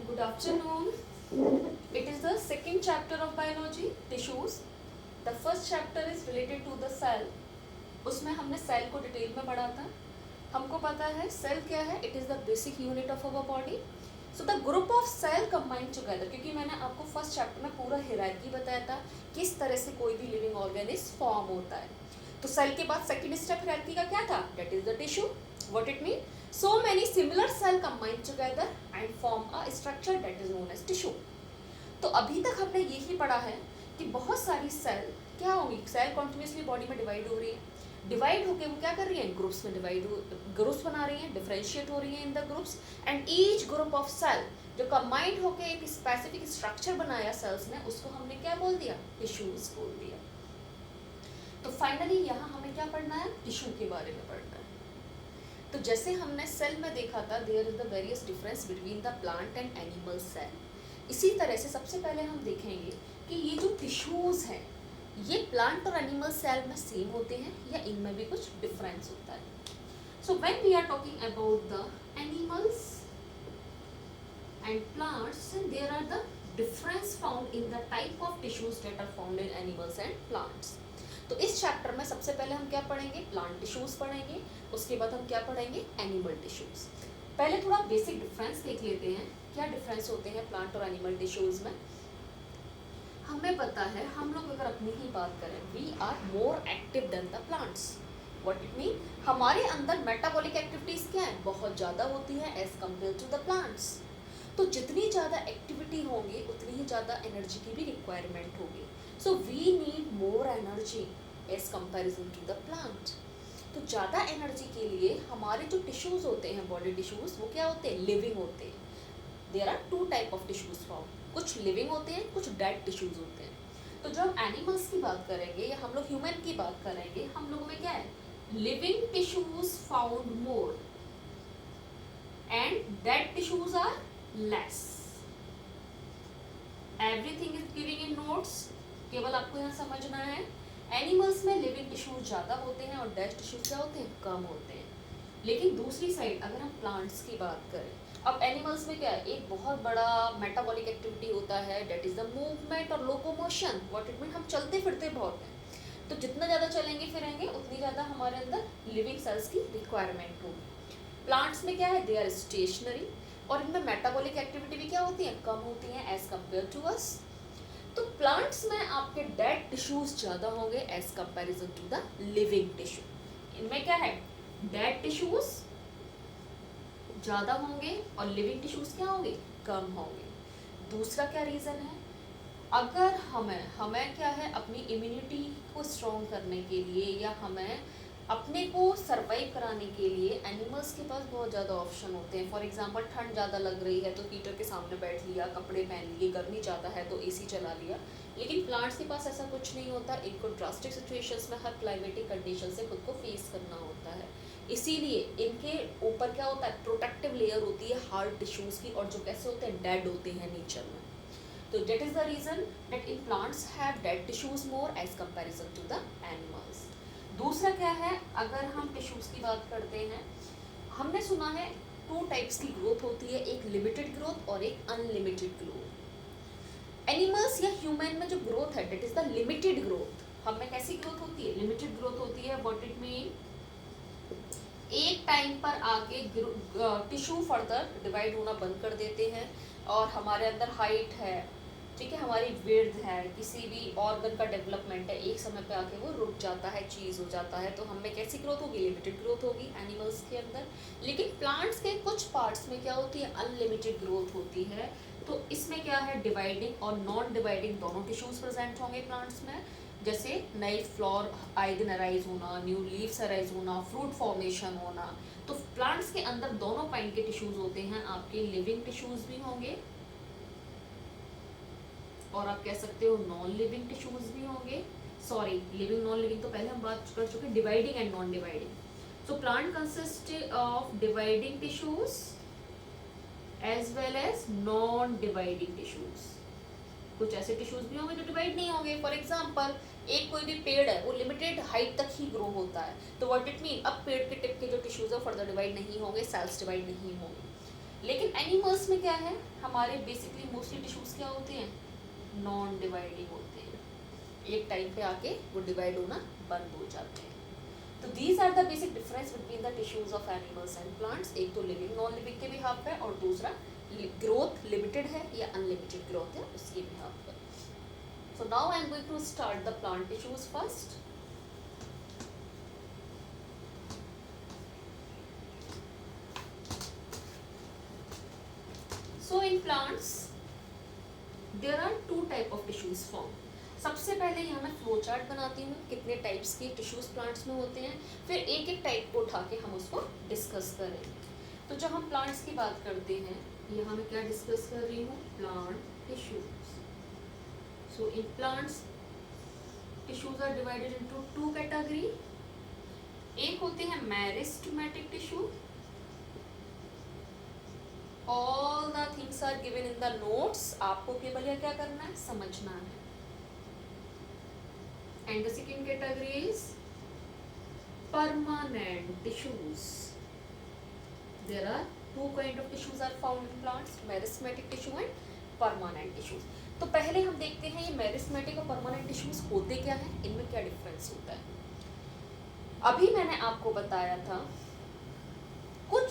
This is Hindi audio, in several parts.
Good afternoon. It is the second chapter of biology, tissues. The first chapter is related to the cell. उसमें हमने सेल को डिटेल में पढ़ा था. हमको पता है सेल क्या है. It is the basic unit of our body. So the group of cell combined together. क्योंकि मैंने आपको फर्स्ट चैप्टर में पूरा हायरार्की बताया था किस तरह से कोई भी लिविंग ऑर्गेनिज्म फॉर्म होता है. तो सेल के बाद सेकंड स्टेप हायरार्की का क्या था? That is the tissue. What it mean? So many similar cell combine together and form a structure that is known as tissue. तो अभी तक हमने यही पढ़ा है कि बहुत सारी सेल क्या होंगी. सेल कॉन्टिन्यूसली बॉडी में डिवाइड हो रही है. डिवाइड होके वो क्या कर रही है? ग्रुप्स में ग्रुप्स बना रही हैं, डिफरेंशिएट हो रही हैं in the groups. And each group of cell जो कंबाइंड होके एक स्पेसिफिक स्ट्रक्चर बनाया सेल्स ने, उसको हमने क्या बोल दिया? टिश्यूज बोल दिया. तो फाइनली यहाँ हमें क्या पढ़ना है? टिश्यू के बारे में पढ़ना है. तो जैसे हमने सेल में देखा था, there is the various difference between the plant and animal cell. इसी तरह से सबसे पहले हम देखेंगे कि ये जो टिश्यूज हैं ये प्लांट और एनिमल सेल में सेम होते हैं या इनमें भी कुछ डिफरेंस होता है. So when we are talking about the animals and plants, there are the difference found in the type of tissues that are found in animals and plants. तो इस चैप्टर में सबसे पहले हम क्या पढ़ेंगे? प्लांट टिश्यूज पढ़ेंगे. उसके बाद हम क्या पढ़ेंगे? Animal tissues. पहले थोड़ा बेसिक डिफरेंस देख लेते हैं. क्या डिफरेंस होते हैं प्लांट और एनिमल टिश्यूज में? हमें पता है, हम लोग अगर अपनी ही बात करें, we are more active than the plants. What it mean? हमारे अंदर मेटाबॉलिक एक्टिविटीज क्या है? बहुत ज़्यादा होती है as compare to the plants. तो जितनी ज़्यादा एक्टिविटी होंगी उतनी ही ज़्यादा एनर्जी की भी रिक्वायरमेंट होगी. So we need more energy as comparison to the plant. तो ज़्यादा एनर्जी के लिए हमारे जो टिश्यूज़ होते हैं, बॉडी टिश्यूज़, वो क्या होते हैं? लिविंग होते हैं. There are two type of tissues form. कुछ लिविंग होते हैं, कुछ डेड टिश्यूज़ होते हैं. तो जब हम एनिमल्स की बात करेंगे या हम लोग ह्यूमन की बात करेंगे, हम लोगों में क्या है? Living tissues found more and dead tissues are less. Everything is giving in notes. केवल आपको यहाँ समझना है, एनिमल्स में लिविंग टिश्यूज ज़्यादा होते हैं और डेड टिश्यूज क्या होते हैं? कम होते हैं. लेकिन दूसरी साइड अगर हम प्लांट्स की बात करें, अब एनिमल्स में क्या है? एक बहुत बड़ा मेटाबॉलिक एक्टिविटी होता है, डेट इज द मूवमेंट और लोकोमोशन. What it mean? हम चलते फिरते बहुत हैं. तो जितना ज़्यादा चलेंगे फिरेंगे उतनी ज़्यादा हमारे अंदर लिविंग सेल्स की रिक्वायरमेंट होगी. प्लांट्स में क्या है? दे आर स्टेशनरी और इनमें मेटाबॉलिक एक्टिविटी भी क्या होती है? कम होती है एज कम्पेयर टू अस. तो प्लांट्स में आपके डेड टिश्यूज ज़्यादा होंगे as comparison to the living tissue. इनमें क्या है? डेड टिश्यूज ज़्यादा होंगे और लिविंग टिश्यूज क्या होंगे? कम होंगे. दूसरा क्या रीज़न है? अगर हमें क्या है? अपनी इम्यूनिटी को स्ट्रॉन्ग करने के लिए या हमें अपने को सर्वाइव कराने के लिए एनिमल्स के पास बहुत ज़्यादा ऑप्शन होते हैं. फॉर एग्जांपल ठंड ज़्यादा लग रही है तो हीटर के सामने बैठ लिया, कपड़े पहन लिए. गर्मी ज़्यादा है तो एसी चला लिया. लेकिन प्लांट्स के पास ऐसा कुछ नहीं होता. इनको ड्रास्टिक सिचुएशंस में हर क्लाइमेटिक कंडीशन से खुद को फेस करना होता है. इसीलिए इनके ऊपर क्या होता है? प्रोटेक्टिव लेयर होती है हार्ड टिश्यूज़ की, और जो कैसे होते हैं? डेड होते हैं नेचर में. तो that is the reason that in plants have dead tissues more as comparison to the animals. दूसरा क्या है? अगर हम टिश्यूज़ की बात करते हैं, हमने सुना है टू टाइप्स की ग्रोथ होती है, एक लिमिटेड ग्रोथ और एक अनलिमिटेड ग्रोथ. एनिमल्स या ह्यूमन में जो ग्रोथ है that is the limited growth. हमें कैसी ग्रोथ होती है? लिमिटेड ग्रोथ होती है. What it mean? एक टाइम पर आके टिश्यू फर्दर डिवाइड होना बंद कर देते हैं और हमारे अंदर हाइट है, ठीक है, हमारी विड्थ है, किसी भी ऑर्गन का डेवलपमेंट है, एक समय पे आके वो रुक जाता है, चीज़ हो जाता है. तो हमें कैसी ग्रोथ होगी? लिमिटेड ग्रोथ होगी एनिमल्स के अंदर. लेकिन प्लांट्स के कुछ पार्ट्स में क्या होती है? अनलिमिटेड ग्रोथ होती है. तो इसमें क्या है? डिवाइडिंग और नॉन डिवाइडिंग दोनों टिश्यूज प्रेजेंट होंगे प्लांट्स में. जैसे नई फ्लोर आए दिन अराइज होना, न्यू लीव्स अराइज होना, फ्रूट फॉर्मेशन होना. तो प्लांट्स के अंदर दोनों काइंड के टिश्यूज होते हैं. आपके लिविंग टिश्यूज भी होंगे और आप कह सकते हो नॉन लिविंग टिश्यूज भी होंगे. सॉरी, लिविंग नॉन लिविंग तो पहले हम बात कर चुके. Dividing and non dividing. So plant consist of dividing tissues as well as non dividing tissues. कुछ ऐसे टिश्यूज भी होंगे जो डिवाइड नहीं होंगे. फॉर एग्जाम्पल, एक कोई भी पेड़ है वो लिमिटेड हाइट तक ही ग्रो होता है. तो व्हाट इट मीन? अब पेड़ के टिप के जो टिश्यूज है फर्दर डिवाइड नहीं होंगे, सेल्स डिवाइड नहीं होंगे. लेकिन एनिमल्स में क्या है, हमारे बेसिकली मोस्टली टिश्यूज क्या होते हैं, नॉन डिवाइडिंग होते हैं, एक टाइम पे आके वो डिवाइड होना बंद हो जाते हैं। तो these are the basic difference between the tissues of animals and plants. एक तो लिविंग नॉन लिविंग के बिहाफ पे, और दूसरा ग्रोथ लिमिटेड है या अनलिमिटेड ग्रोथ है उसके बिहाफ पर। So now I am going to start the plant tissues first. So in plants there are two type of tissues formed. सबसे पहले यहाँ मैं फ्लो चार्ट बनाती हूँ कितने टाइप्स के टिश्यूज प्लांट्स में होते हैं, फिर एक एक टाइप को उठा के हम उसको डिस्कस करेंगे। तो जब हम प्लांट्स की बात करते हैं, यहाँ मैं क्या डिस्कस कर रही हूँ, plant tissues. So in plants tissues are divided into two category. एक होते हैं meristematic tissue, all the things are given in the notes, आपको केवल यह क्या करना है, समझना है। And the second category is permanent tissues. There are two kind of tissues are found in plants, meristematic tissue and permanent tissues. तो पहले हम देखते हैं ये मेरिस्टेमेटिक और परमानेंट टिश्यूज होते क्या है, इनमें क्या डिफरेंस होता है। अभी मैंने आपको बताया था कुछ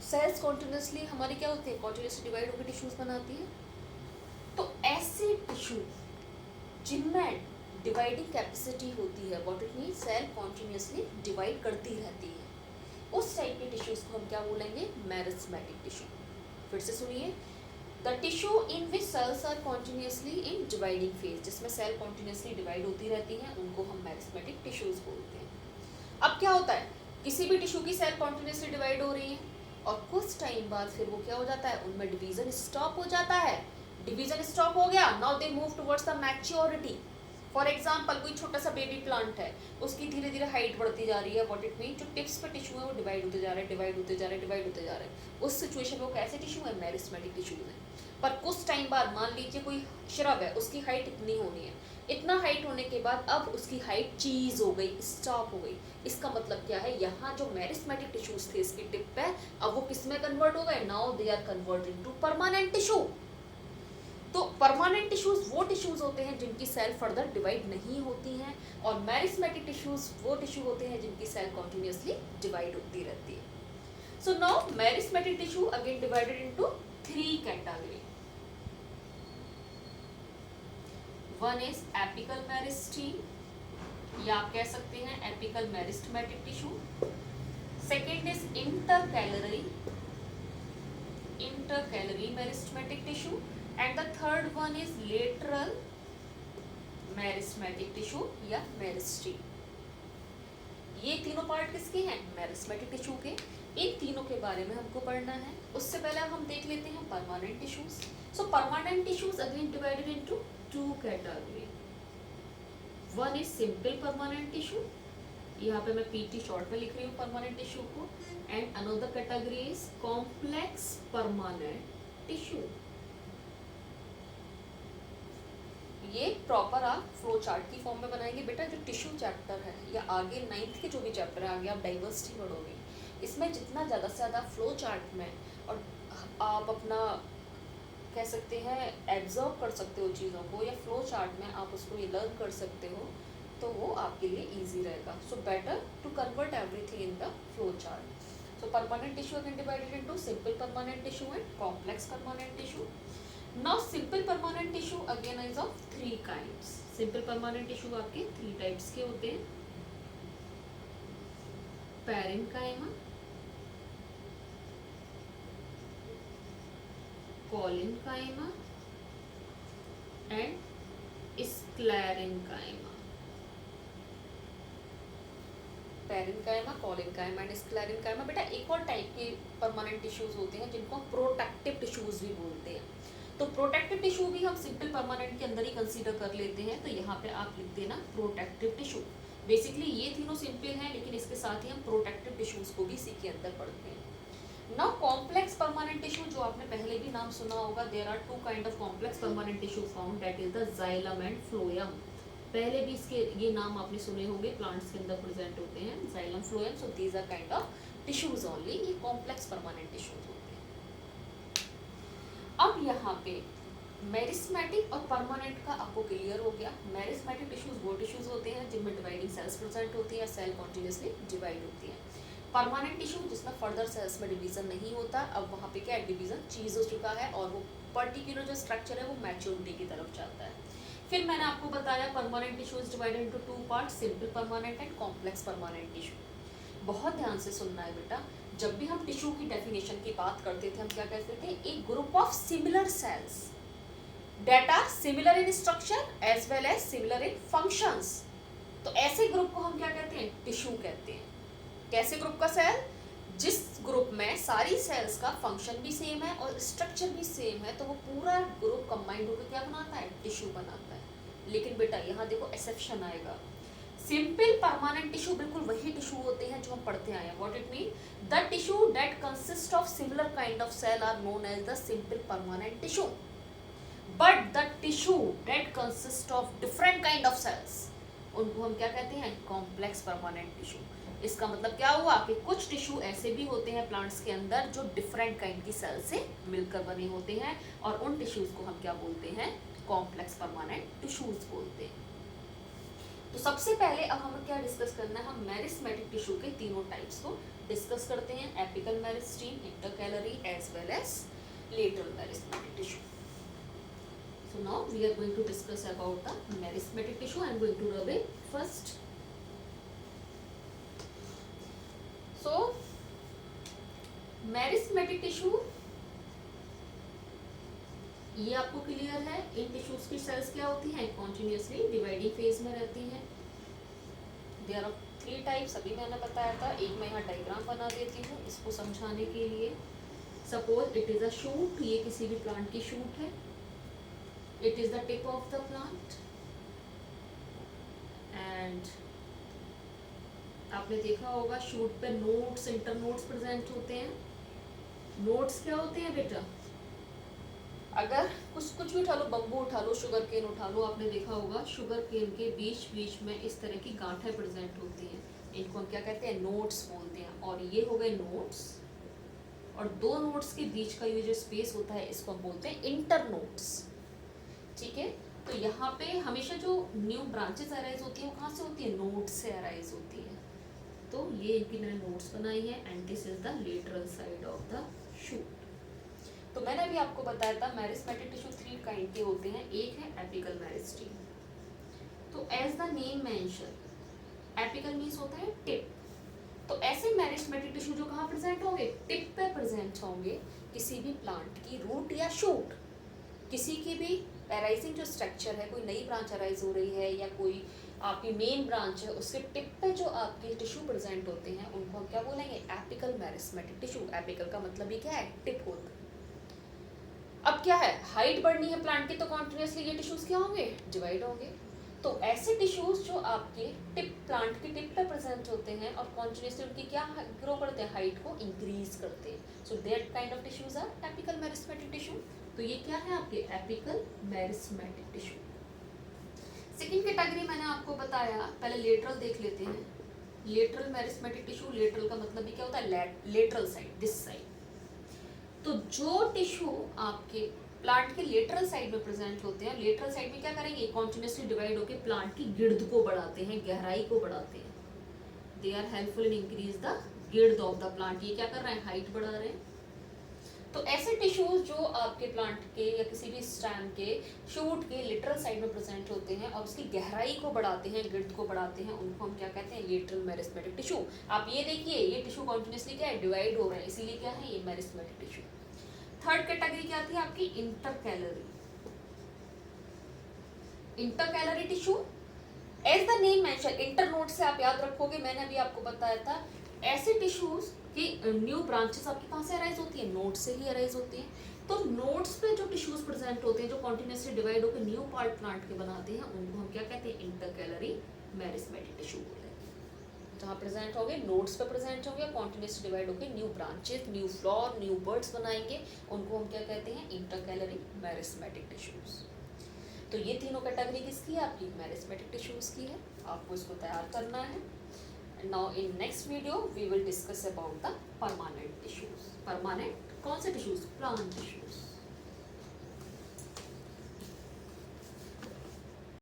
सेल्स कॉन्टिन्यूसली हमारे क्या होते हैं, कॉन्टिन्यूसली डिवाइड होकर टिश्यूज बनाती है। तो ऐसे टिश्यू जिनमें डिवाइडिंग कैपेसिटी होती है, what it mean, cell continuously divide करती रहती है, उस टाइप के टिश्यूज को हम क्या बोलेंगे, मेरिस्टेमेटिक टिश्यू। फिर से सुनिए, the tissue in which cells are continuously in dividing phase, जिसमें सेल कॉन्टिन्यूसली डिवाइड होती रहती हैं, उनको हम मेरिस्टेमेटिक टिश्यूज बोलते हैं। अब क्या होता है, किसी भी टिश्यू की सेल कॉन्टिन्यूसली डिवाइड हो रही है और कुछ टाइम बाद फिर वो क्या हो जाता है, उनमें डिवीजन स्टॉप हो जाता है। डिवीजन स्टॉप हो गया, now they move towards the maturity. For example कोई छोटा सा बेबी प्लांट है, उसकी धीरे धीरे हाइट बढ़ती जा रही है, व्हाट इट मीन, जो टिप्स पे टिश्यू है वो डिवाइड होते जा रहे हैं, डिवाइड होते जा रहे हैं, डिवाइड होते जा रहे हैं। उस सिचुएशन में वो कैसे टिश्यू है, मेरिस्टेमेटिक टिश्यू है। पर कुछ टाइम बाद मान लीजिए कोई श्रब है, उसकी हाइट इतनी होनी है, इतना हाइट होने के बाद अब उसकी हाइट चीज हो गई, स्टॉप हो गई। इसका मतलब क्या है, यहाँ जो मेरिस्टेमेटिक टिश्यूज थे इसकी टिप पे, अब वो किस में कन्वर्ट हो गए, now they are converted into permanent tissue. तो परमानेंट टिश्यूज वो टिश्यूज होते हैं जिनकी सेल फर्दर डिवाइड नहीं होती हैं, और मेरिस्टेमेटिक टिश्यूज वो टिश्यू होते हैं जिनकी सेल कॉन्टिन्यूसली डिवाइड होती रहती है। So now meristematic tissue again divided into three category. One is apical meristem, या आप कह सकते हैं apical meristematic tissue. Second is intercalary meristematic tissue, and the third one is lateral meristematic tissue या मेरिस्टीम। ये तीनों पार्ट किसके हैं, मेरिस्टेमेटिक टिश्यू के। इन तीनों के बारे में हमको पढ़ना है। उससे पहले हम देख लेते हैं permanent tissues. So permanent tissues again divided into two category. One is simple permanent tissue, यहाँ पे मैं पीटी शॉर्ट में लिख रही हूँ परमानेंट टिश्यू को, and another category is complex permanent tissue. ये प्रॉपर आप फ्लो चार्ट की फॉर्म में बनाएंगे। बेटा जो टिश्यू चैप्टर है या आगे 9th के जो भी चैप्टर है, आगे आप डाइवर्सिटी पढ़ोगे, इसमें जितना ज़्यादा से ज़्यादा फ्लो चार्ट में और आप अपना कह सकते हैं एब्जॉर्व कर सकते हो चीज़ों को, या फ्लो चार्ट में आप उसको ये लर्न कर सकते हो, तो वो आपके लिए ईजी रहेगा। So better to convert everything in the flow chart. So permanent tissue again divided into simple permanent tissue and complex permanent tissue. Now simple permanent tissue again is of three kinds. Simple permanent tissue आपके three types के होते हैं, parenchyma, collenchyma and sclerenchyma. Parenchyma, collenchyma and sclerenchyma. बेटा एक और टाइप के परमानेंट टिश्यूज होते हैं जिनको हम प्रोटेक्टिव टिश्यूज भी बोलते हैं। तो प्रोटेक्टिव टिश्यू भी हम सिंपल परमानेंट के अंदर ही कंसीडर कर लेते हैं। तो यहाँ पे आप लिख देना प्रोटेक्टिव टिश्यू। बेसिकली ये तीनों सिंपल हैं, लेकिन इसके साथ ही हम प्रोटेक्टिव टिश्यूज को भी इसी के अंदर पढ़ते हैं। नाउ कॉम्प्लेक्स परमानेंट टिश्यू, जो आपने पहले भी नाम सुना होगा, there are two kind of complex permanent tissue found, that is the xylem and phloem. पहले भी इसके ये नाम आपने सुने होंगे, प्लांट्स के अंदर प्रेजेंट होते हैं, xylem, phloem. So these are kind of tissues only, ये कॉम्प्लेक्स परमानेंट टिश्यूज होते हैं। अब यहाँ पे मेरिस्मेटिक और परमानेंट का आपको क्लियर हो गया। मेरिस्मेटिक टिश्यूज वो टिश्यूज होते हैं जिनमें डिवाइडिंग सेल्स प्रेजेंट होती है, सेल कॉन्टिन्यूसली डिवाइड होती है। परमानेंट टिश्यू जिसमें फर्दर सेल्स में डिवीजन नहीं होता, अब वहाँ पे क्या डिवीजन चीज हो चुका है और वो पर्टिकुलर जो स्ट्रक्चर है वो मैच्योरिटी की तरफ जाता है। फिर मैंने आपको बताया permanent tissue is divided into two part, simple permanent and complex permanent tissue. बहुत ध्यान से सुनना है बेटा, जब भी हम टिश्यू की डेफिनेशन की बात करते थे हम क्या कहते थे, एक group of similar sales that are similar in structure as well as similar in functions। तो ऐसे ग्रुप को हम क्या कहते हैं, टिश्यू कहते हैं। कैसे ग्रुप का सेल, जिस ग्रुप में सारी सेल्स का फंक्शन भी सेम है और स्ट्रक्चर भी सेम है, तो वो पूरा ग्रुप कंबाइंड होकर क्या बनाता है, टिश्यू बनाता है। लेकिन बेटा यहाँ देखो एक्सेप्शन आएगा, सिंपल परमानेंट टिश्यू बिल्कुल वही टिश्यू होते हैं जो हम पढ़ते आए हैं। What it mean, the tissue that consist of similar kind of cell are known as the simple permanent tissue, but the tissue that consist of different kind of cells उनको हम क्या कहते हैं, कॉम्प्लेक्स परमानेंट टिश्यू। इसका मतलब क्या हुआ कि कुछ टिश्यू ऐसे भी होते हैं प्लांट्स के अंदर जो डिफरेंट काइंड की सेल से मिलकर बने होते हैं और उन टिश्यूज को हम क्या बोलते हैं, कॉम्प्लेक्स परमानेंट टिश्यूज बोलते हैं। तो सबसे पहले अब हमें क्या डिस्कस करना है, हम मेरिस्मेटिक टिश्यू के तीनों टाइप्स को डिस्कस करते हैं, apical meristem, intercalary as well as lateral meristematic tissue. So now we are going to discuss about the merismatic tissue. I am going to rub it first. So merismatic tissue, ये आपको क्लियर है। इन टिश्यूज की सेल्स क्या होती हैं, कॉन्टिन्यूसली डिवाइडिंग फेज में रहती हैं। देयर आर 3 टाइप्स, अभी मैंने बताया था। एक मैं यहाँ डायग्राम बना देती हूँ इसको समझाने के लिए। Suppose it is a shoot, ये किसी भी प्लांट की शूट है। It is the tip of the plant and आपने देखा होगा शूट पे नोट्स, इंटरनोट्स प्रेजेंट होते हैं। नोट्स क्या होते हैं बेटा, अगर कुछ भी उठा लो, बम्बू उठा लो, शुगर केन उठा लो, आपने देखा होगा शुगर केन के बीच बीच में इस तरह की गांठें प्रेजेंट होती हैं, इनको हम क्या कहते हैं, नोट्स बोलते हैं। और ये हो गए नोट्स, और 2 नोट्स के बीच का ये जो स्पेस होता है इसको हम बोलते हैं इंटरनोट्स। ठीक है, तो यहाँ पे हमेशा जो न्यू ब्रांचेस अराइज होती है वो कहाँ से होती है, नोड्स से अराइज होती है। तो ये इनकी मैंने नोट्स बनाई है and this is the lateral side of the shoot. तो मैंने अभी आपको बताया था मेरिस्मेटिक टिश्यू 3 काइंड के होते हैं। एक है एपिकल मेरिस्टीम। तो as the name mention, apical means होता है टिप। तो ऐसे मेरिस्मेटिक टिश्यू जो कहाँ प्रेजेंट होंगे, टिप पे प्रेजेंट होंगे किसी भी प्लांट की रूट या शूट। किसी की भी अराइजिंग जो स्ट्रक्चर है, कोई नई ब्रांच अराइज हो रही है या कोई आपकी मेन ब्रांच है, उसके टिप पे जो आपके टिश्यू प्रेजेंट होते हैं उनको हम क्या बोलेंगे, एपिकल मेरिस्मेटिक टिश्यू। एपिकल का मतलब ही क्या है, टिप होता। अब क्या है, हाइट बढ़नी है प्लांट की तो कॉन्टिन्यूसली ये टिश्यूज क्या होंगे, डिवाइड होंगे। तो ऐसे टिश्यूज जो आपके टिप, प्लांट की टिप पे प्रेजेंट होते हैं और कॉन्टिन्यूसली उनकी क्या ग्रो करते हैं, हाइट को इंक्रीज करते हैं। So that kind of tissues are apical meristematic tissue. तो ये क्या है आपके apical meristematic tissue. Second category मैंने आपको बताया, पहले लेटरल देख लेते हैं। लेटरल मेरिस्मेटिक टिश्यू, लेटरल का मतलब भी क्या होता है, लेटरल साइड, दिस साइड। तो जो टिश्यू आपके प्लांट के लेटरल साइड में प्रेजेंट होते हैं, लेटरल साइड में क्या करेंगे, कॉन्टिन्यूसली डिवाइड होकर प्लांट की गिर्द को बढ़ाते हैं, गहराई को बढ़ाते हैं। They are helpful in increase the girth of the plant. ये क्या कर रहे हैं, हाइट बढ़ा रहे हैं। तो ऐसे टिश्यूज जो आपके प्लांट के या किसी भी स्टैम के शूट के लेटरल साइड में प्रेजेंट होते हैं और उसकी गहराई को बढ़ाते हैं, गिर्द को बढ़ाते हैं, उनको हम क्या कहते हैं, लेटरल मेरिस्मेटिक टिश्यू। आप ये देखिए, ये टिश्यू कॉन्टिन्यूसली क्या है, डिवाइड हो रहा है, इसीलिए क्या है, ये मेरिस्मेटिक टिश्यू। थर्ड कैटेगरी क्या थी आपकी, intercalary. Intercalary tissue as the name mention, internode से आप याद रखोगे, मैंने अभी आपको बताया था ऐसे टिश्यूज की न्यू ब्रांचेस आपके कहाँ से अराइज होती है, नोड से ही अराइज होती हैं। तो नोड्स पे जो टिश्यूज प्रेजेंट होते हैं जो कॉन्टिन्यूसली डिवाइड होकर न्यू पार्ट प्लांट के बनाते हैं, उनको हम क्या कहते हैं, इंटरकैलरी मेरिस्मेटिक टिश्यू बोलते हैं। जहाँ प्रेजेंट होंगे, नोड्स पे प्रेजेंट होंगे, कॉन्टिन्यूसली डिवाइड होकर new branches, new floor, new birds बनाएंगे, उनको हम क्या कहते हैं, इंटरकैलरी मेरिस्मेटिक टिश्यूज। तो ये तीनों कैटेगरी किसकी है, आपकी मेरिस्मेटिक टिश्यूज की है। आपको इसको तैयार करना है। Now in next video we will discuss about the permanent tissues. Permanent कौन से टिश्यूज, प्लांट टिश्यू।